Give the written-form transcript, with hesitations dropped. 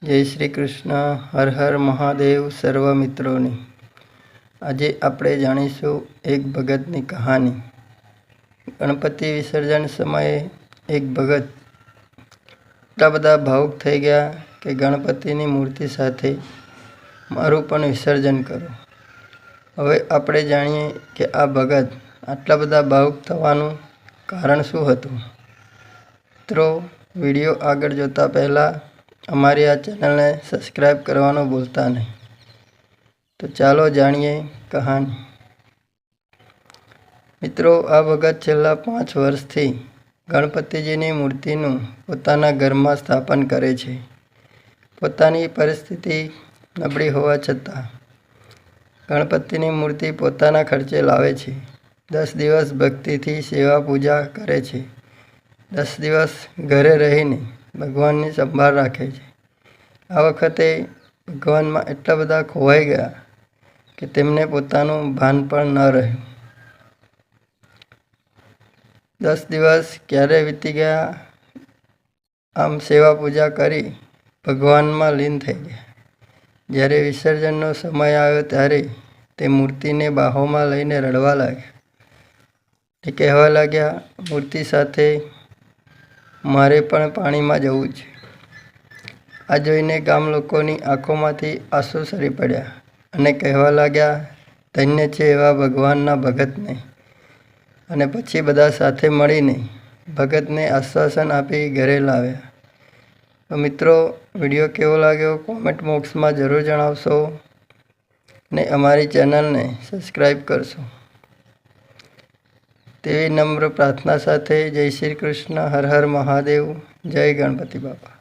જય શ્રી કૃષ્ણ. હર હર મહાદેવ સર્વ મિત્રોની. આજે આપણે જાણીશું એક ભગતની કહાની. ગણપતિ વિસર્જન સમયે એક ભગત એટલા બધા ભાવુક થઈ ગયા કે ગણપતિની મૂર્તિ સાથે મારું પણ વિસર્જન કરો. હવે આપણે જાણીએ કે આ ભગત આટલા બધા ભાવુક થવાનું કારણ શું હતું. મિત્રો, વિડીયો આગળ જોતા પહેલાં અમારી આ ચેનલને સબસ્ક્રાઈબ કરવાનું ભૂલતા નહીં. તો ચાલો જાણીએ કહાની. મિત્રો, આ ભગત છેલ્લા 5 વર્ષથી ગણપતિજીની મૂર્તિનું પોતાના ઘરમાં સ્થાપન કરે છે. પોતાની પરિસ્થિતિ નબળી હોવા છતાં ગણપતિની મૂર્તિ પોતાના ખર્ચે લાવે છે. 10 દિવસ ભક્તિથી સેવા પૂજા કરે છે. 10 દિવસ ઘરે રહીને ભગવાનની સંભાળ રાખે છે. આ વખતે ભગવાનમાં એટલા બધા ખોવાઈ ગયા કે તેમને પોતાનું ભાન પણ ન રહ્યું. 10 દિવસ ક્યારે વીતી ગયા. આમ સેવા પૂજા કરી ભગવાનમાં લીન થઈ ગયા. જ્યારે વિસર્જનનો સમય આવ્યો ત્યારે તે મૂર્તિને બાહોમાં લઈને રડવા લાગ્યા. તે કહેવા લાગ્યા, મૂર્તિ સાથે મારે પણ પાણીમાં જવું છે. આ જોઈને ગામ લોકોની આંખોમાંથી આંસુ સરી પડ્યા અને કહેવા લાગ્યા, ધન્ય છે એવા ભગવાનના ભગતને. અને પછી બધા સાથે મળીને ભગતને આશ્વાસન આપી ઘરે લાવ્યા. તો મિત્રો, વિડીયો કેવો લાગ્યો કોમેન્ટ બોક્સમાં જરૂર જણાવશો ને અમારી ચેનલને સબસ્ક્રાઈબ કરશો તેવી નમ્ર પ્રાર્થના સાથે જય શ્રી કૃષ્ણ. હર હર મહાદેવ. જય ગણપતિ બાપા.